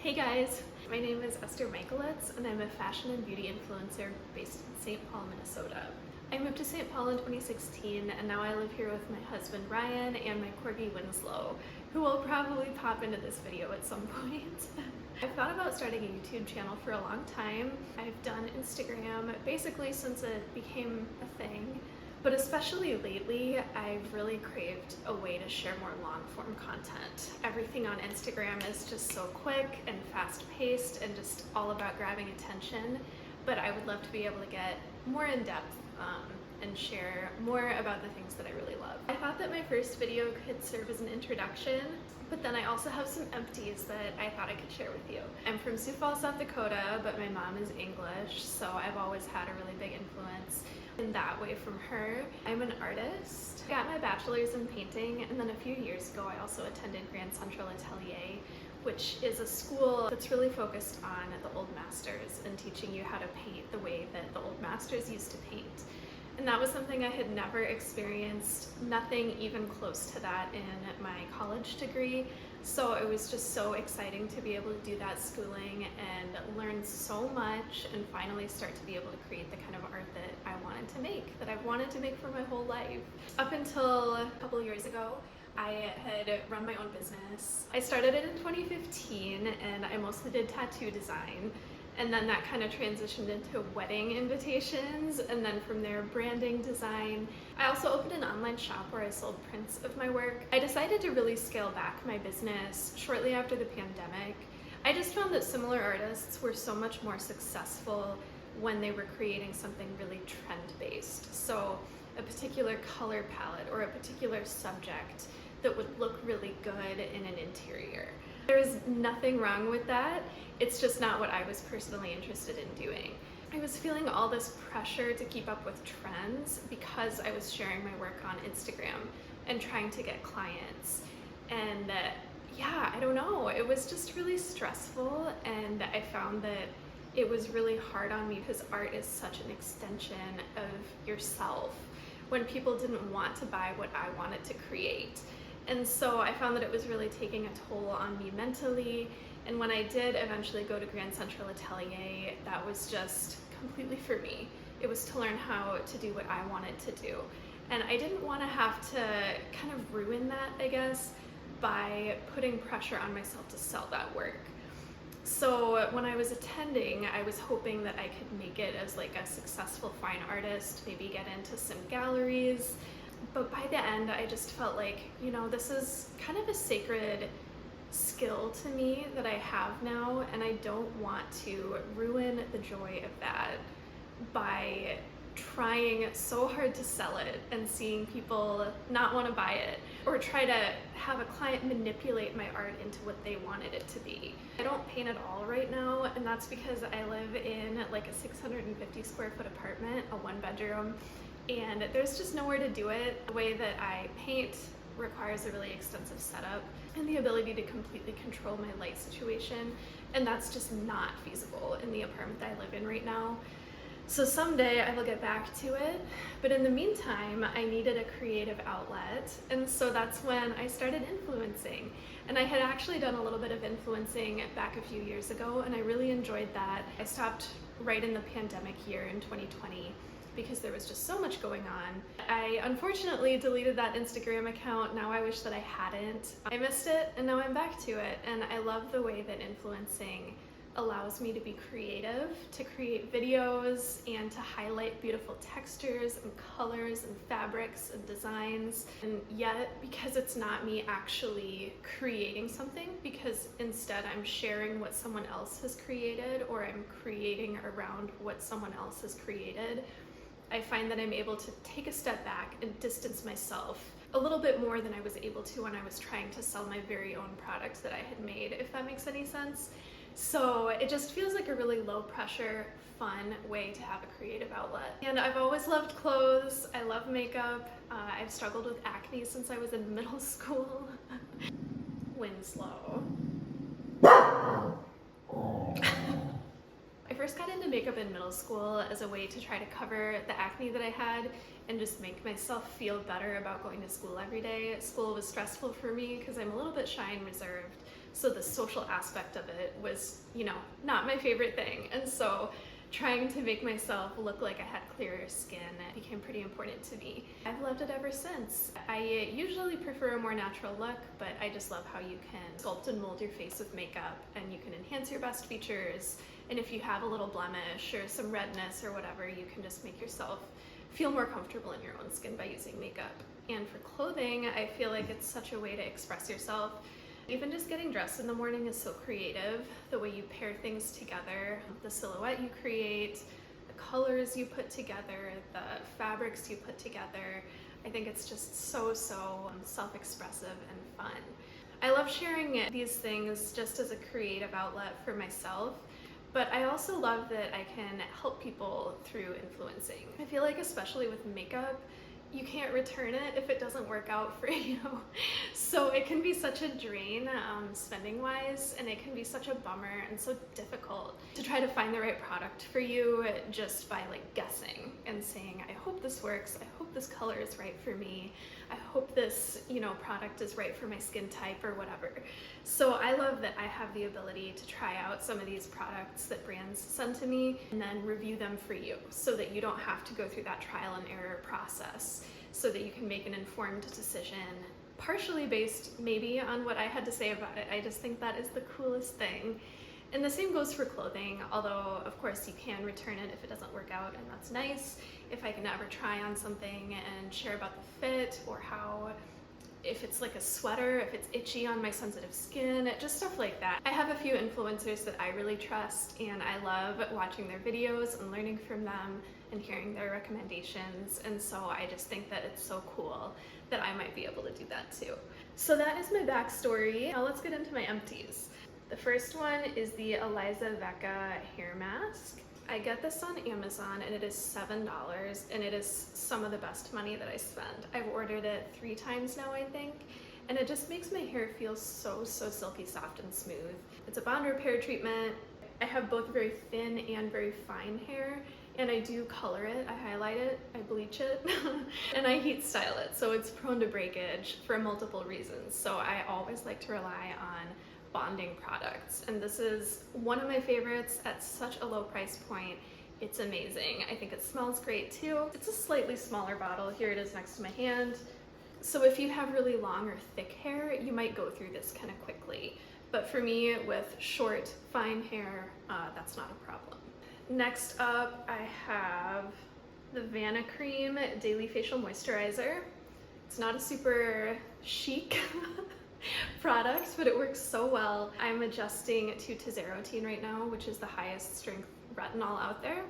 Hey guys, my name is Esther Michaelitz and I'm a fashion and beauty influencer based in St. Paul, Minnesota. I moved to St. Paul in 2016 and now I live here with my husband Ryan and my corgi Winslow, who will probably pop into this video at some point. I've thought about starting a YouTube channel for a long time. I've done Instagram basically since it became a thing. But especially lately, I've really craved a way to share more long-form content. Everything on Instagram is just so quick and fast-paced and just all about grabbing attention, but I would love to be able to get more in-depth and share more about the things that I really love. I thought that my first video could serve as an introduction, but then I also have some empties that I thought I could share with you. I'm from Sioux Falls, South Dakota, but my mom is English, so I've always had a really big influence in that way from her. I'm an artist. I got my bachelor's in painting, and then a few years ago I also attended Grand Central Atelier, which is a school that's really focused on the old masters and teaching you how to paint the way that the old masters used to paint. And that was something I had never experienced, nothing even close to that in my college degree. So it was just so exciting to be able to do that schooling and learn so much and finally start to be able to create the kind of art that I wanted to make, that I've wanted to make for my whole life. Up until a couple years ago, I had run my own business. I started it in 2015 and I mostly did tattoo design. And then that kind of transitioned into wedding invitations, and then from there branding design. I also opened an online shop where I sold prints of my work. I decided to really scale back my business shortly after the pandemic. I just found that similar artists were so much more successful when they were creating something really trend-based. So a particular color palette or a particular subject that would look really good in an interior. There's nothing wrong with that. It's just not what I was personally interested in doing. I was feeling all this pressure to keep up with trends because I was sharing my work on Instagram and trying to get clients. And yeah, I don't know, it was just really stressful, and I found that it was really hard on me because art is such an extension of yourself when people didn't want to buy what I wanted to create. And so I found that it was really taking a toll on me mentally. And when I did eventually go to Grand Central Atelier, that was just completely for me. It was to learn how to do what I wanted to do. And I didn't want to have to kind of ruin that, I guess, by putting pressure on myself to sell that work. So when I was attending, I was hoping that I could make it as like a successful fine artist, maybe get into some galleries. But by the end, I just felt like, you know, this is kind of a sacred skill to me that I have now, and I don't want to ruin the joy of that by trying so hard to sell it and seeing people not want to buy it, or try to have a client manipulate my art into what they wanted it to be. I don't paint at all right now, and that's because I live in like a 650 square foot apartment, a one bedroom, and there's just nowhere to do it. The way that I paint requires a really extensive setup and the ability to completely control my light situation, and that's just not feasible in the apartment that I live in right now. So someday I will get back to it, but in the meantime I needed a creative outlet, and so that's when I started influencing. And I had actually done a little bit of influencing back a few years ago, and I really enjoyed that. I stopped right in the pandemic year in 2020 because there was just so much going on. I unfortunately deleted that Instagram account. Now I wish that I hadn't. I missed it, and now I'm back to it, and I love the way that influencing allows me to be creative, to create videos and to highlight beautiful textures and colors and fabrics and designs. And yet, because it's not me actually creating something, because instead I'm sharing what someone else has created, or I'm creating around what someone else has created, I find that I'm able to take a step back and distance myself a little bit more than I was able to when I was trying to sell my very own product that I had made, if that makes any sense. So it just feels like a really low pressure, fun way to have a creative outlet. And I've always loved clothes. I love makeup. I've struggled with acne since I was in middle school. Winslow. I first got into makeup in middle school as a way to try to cover the acne that I had and just make myself feel better about going to school every day. School was stressful for me because I'm a little bit shy and reserved, So the social aspect of it was, you know, not my favorite thing. And so trying to make myself look like I had clearer skin became pretty important to me. I've loved it ever since. I usually prefer a more natural look, but I just love how you can sculpt and mold your face with makeup, and you can enhance your best features. And if you have a little blemish or some redness or whatever, you can just make yourself feel more comfortable in your own skin by using makeup. And for clothing, I feel like it's such a way to express yourself. Even just getting dressed in the morning is so creative. The way you pair things together, the silhouette you create, the colors you put together, the fabrics you put together. I think it's just so self-expressive and fun. I love sharing these things just as a creative outlet for myself, but I also love that I can help people through influencing. I feel like especially with makeup, you can't return it if it doesn't work out for you. So it can be such a drain spending wise, and it can be such a bummer and so difficult to try to find the right product for you just by like guessing and saying, I hope this works, I hope this color is right for me, I hope this, you know, product is right for my skin type or whatever. So I love that I have the ability to try out some of these products that brands send to me and then review them for you, so that you don't have to go through that trial and error process, so that you can make an informed decision, partially based maybe on what I had to say about it. I just think that is the coolest thing. And the same goes for clothing, although of course you can return it if it doesn't work out, and that's nice. If I can ever try on something and share about the fit, or how, if it's like a sweater, if it's itchy on my sensitive skin, just stuff like that. I have a few influencers that I really trust, and I love watching their videos and learning from them and hearing their recommendations, and so I just think that it's so cool that I might be able to do that too. So that is my backstory. Now let's get into my empties. The first one is the Elizavecca hair mask. I get this on Amazon and it is $7, and it is some of the best money that I spend. I've ordered it 3 times now, I think, and it just makes my hair feel so silky soft and smooth. It's a bond repair treatment. I have both very thin and very fine hair, and I do color it, I highlight it, I bleach it, and I heat style it, so it's prone to breakage for multiple reasons. So I always like to rely on bonding products, and this is one of my favorites at such a low price point. It's amazing. I think it smells great too. It's a slightly smaller bottle. Here it is next to my hand. So if you have really long or thick hair, you might go through this kind of quickly. But for me, with short, fine hair, that's not a problem. Next up, I have the Vanicream Daily Facial Moisturizer. It's not a super chic product, but it works so well. I'm adjusting to tazarotene right now, which is the highest strength retinol out there.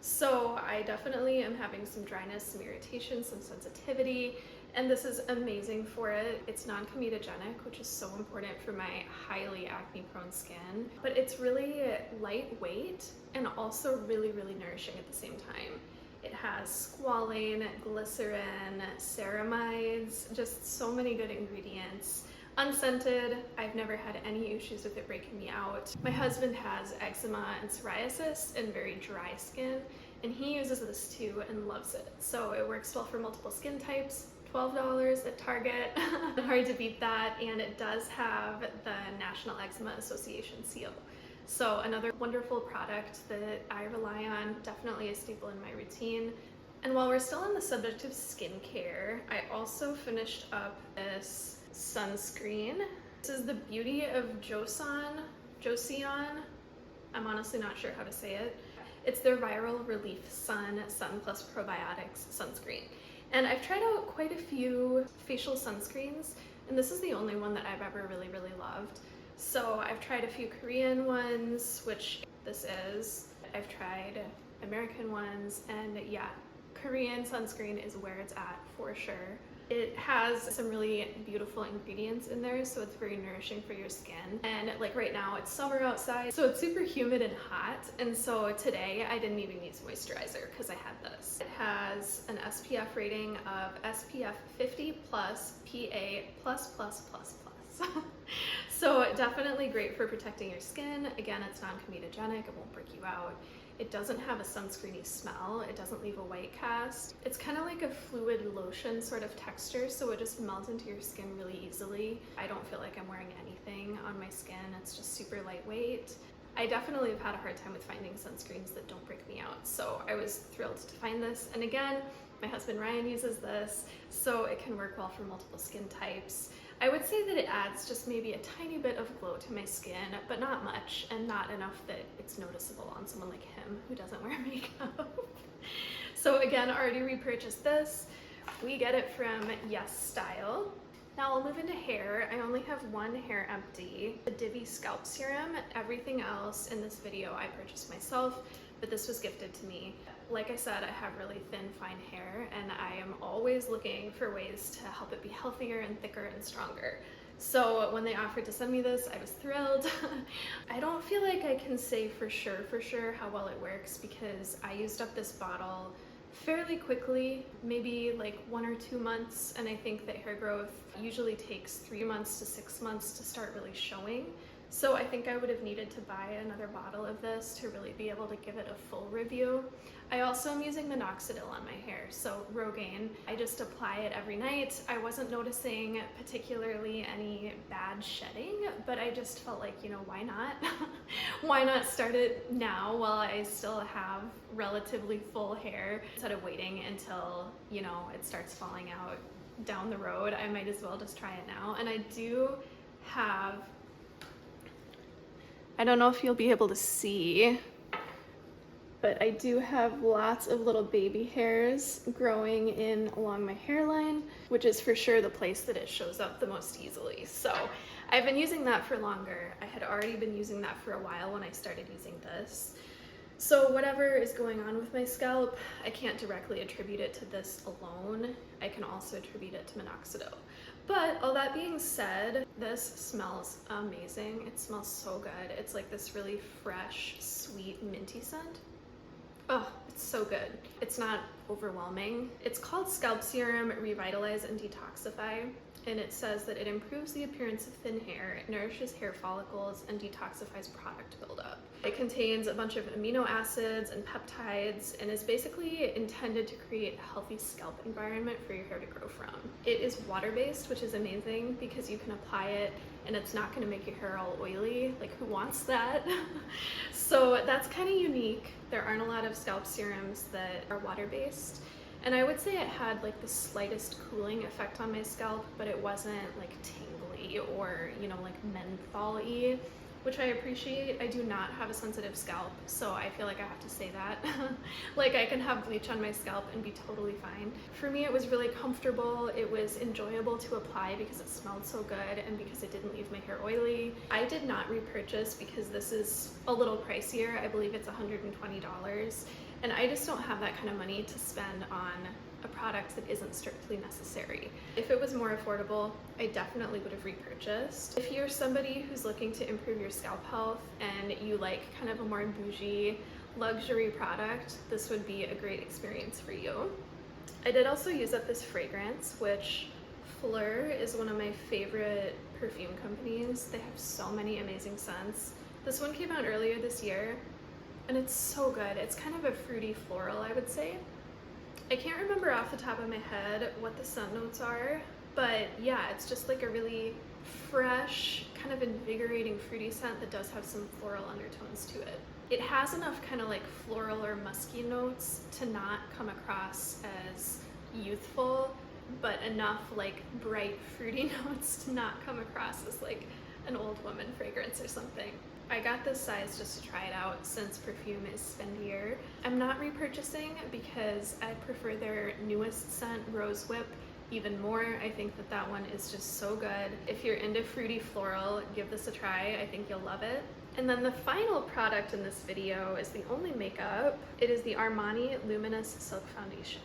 So I definitely am having some dryness, some irritation, some sensitivity, and this is amazing for it. It's non-comedogenic, which is so important for my highly acne-prone skin, but it's really lightweight and also really nourishing at the same time. It has squalane, glycerin, ceramides, just so many good ingredients. Unscented. I've never had any issues with it breaking me out. My husband has eczema and psoriasis and very dry skin, and he uses this too and loves it. So it works well for multiple skin types. $12 at Target. Hard to beat that, and it does have the National Eczema Association seal. So another wonderful product that I rely on, definitely a staple in my routine. And while we're still on the subject of skincare, I also finished up this sunscreen. This is the Beauty of Joseon. I'm honestly not sure how to say it. It's their Viral Relief Sun Plus Probiotics sunscreen. And I've tried out quite a few facial sunscreens, and this is the only one that I've ever really loved. So I've tried a few Korean ones, which this is. I've tried American ones, and yeah, Korean sunscreen is where it's at for sure. It has some really beautiful ingredients in there, so it's very nourishing for your skin. And like right now, it's summer outside, so it's super humid and hot. And so today I didn't even use moisturizer because I had this. It has an SPF rating of SPF 50 plus PA plus. things. So definitely great for protecting your skin. Again, it's non-comedogenic, it won't break you out. It doesn't have a sunscreeny smell. It doesn't leave a white cast. It's kind of like a fluid lotion sort of texture, so it just melts into your skin really easily. I don't feel like I'm wearing anything on my skin. It's just super lightweight. I definitely have had a hard time with finding sunscreens that don't break me out, so I was thrilled to find this. And again, my husband Ryan uses this, so it can work well for multiple skin types. I would say that it adds just maybe a tiny bit of glow to my skin, but not much, and not enough that it's noticeable on someone like him who doesn't wear makeup. So again, already repurchased this. We get it from Yes Style. Now I'll move into hair. I only have one hair empty, the Divi Scalp Serum. Everything else in this video I purchased myself, but this was gifted to me. Like I said, I have really thin, fine hair, and I am always looking for ways to help it be healthier and thicker and stronger. So when they offered to send me this, I was thrilled. I don't feel like I can say for sure how well it works, because I used up this bottle fairly quickly, maybe like 1 or 2 months, and I think that hair growth usually takes 3 months to 6 months to start really showing. So I think I would have needed to buy another bottle of this to really be able to give it a full review. I also am using minoxidil on my hair, so Rogaine. I just apply it every night. I wasn't noticing particularly any bad shedding, but I just felt like, you know, why not? Why not start it now while I still have relatively full hair, instead of waiting until, you know, it starts falling out down the road. I might as well just try it now. And I do have, I don't know if you'll be able to see, but I do have lots of little baby hairs growing in along my hairline, which is for sure the place that it shows up the most easily. So I've been using that for longer. I had already been using that for a while when I started using this. So whatever is going on with my scalp, I can't directly attribute it to this alone. I can also attribute it to minoxidil. But all that being said, this smells amazing. It smells so good. It's like this really fresh, sweet, minty scent. Oh, it's so good. It's not overwhelming. It's called Scalp Serum Revitalize and Detoxify, and it says that it improves the appearance of thin hair, it nourishes hair follicles, and detoxifies product buildup. It contains a bunch of amino acids and peptides, and is basically intended to create a healthy scalp environment for your hair to grow from. It is water-based, which is amazing because you can apply it and it's not going to make your hair all oily. Like, who wants that? So that's kind of unique. There aren't a lot of scalp serums that are water-based. And I would say it had like the slightest cooling effect on my scalp, but it wasn't like tingly or, you know, like menthol-y, which I appreciate. I do not have a sensitive scalp, so I feel like I have to say that. Like, I can have bleach on my scalp and be totally fine. For me, it was really comfortable. It was enjoyable to apply because it smelled so good and because it didn't leave my hair oily. I did not repurchase because this is a little pricier. I believe it's $120. And I just don't have that kind of money to spend on a product that isn't strictly necessary. If it was more affordable, I definitely would have repurchased. If you're somebody who's looking to improve your scalp health and you like kind of a more bougie luxury product, this would be a great experience for you. I did also use up this fragrance, which Phlur is one of my favorite perfume companies. They have so many amazing scents. This one came out earlier this year, and it's so good. It's kind of a fruity floral, I would say. I can't remember off the top of my head what the scent notes are, but yeah, it's just like a really fresh, kind of invigorating fruity scent that does have some floral undertones to it. It has enough kind of like floral or musky notes to not come across as youthful, but enough like bright fruity notes to not come across as like an old woman fragrance or something. I got this size just to try it out since perfume is spendier. I'm not repurchasing because I prefer their newest scent, Rose Whip, even more. I think that that one is just so good. If you're into fruity floral, give this a try. I think you'll love it. And then the final product in this video is the only makeup. It is the Armani Luminous Silk Foundation.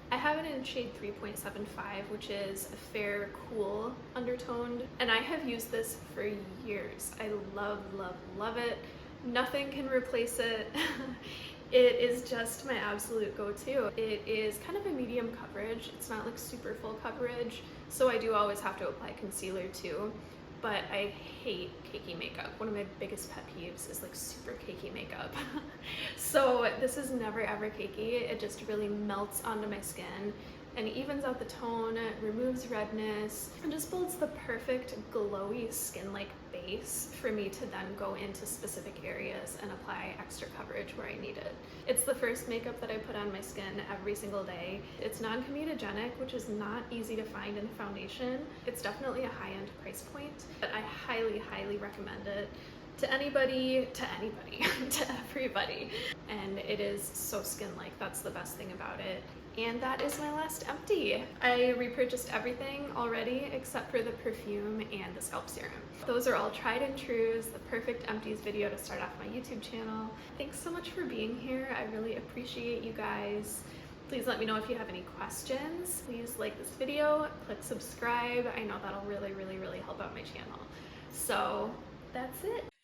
I have it in shade 3.75, which is a fair, cool undertoned, and I have used this for years. I love, love, love it. Nothing can replace it. It is just my absolute go-to. It is kind of a medium coverage. It's not like super full coverage, so I do always have to apply concealer too. But I hate cakey makeup. One of my biggest pet peeves is like super cakey makeup. So this is never ever cakey. It just really melts onto my skin and evens out the tone, removes redness, and just builds the perfect glowy skin-like base for me to then go into specific areas and apply extra coverage where I need it. It's the first makeup that I put on my skin every single day. It's non-comedogenic, which is not easy to find in foundation. It's definitely a high-end price point, but I highly, highly recommend it to anybody, to everybody. And it is so skin-like. That's the best thing about it. And that is my last empty. I repurchased everything already except for the perfume and the scalp serum. Those are all tried and trues, the perfect empties video to start off my YouTube channel. Thanks so much for being here. I really appreciate you guys. Please let me know if you have any questions. Please like this video, click subscribe. I know that'll really, really, really help out my channel. So that's it.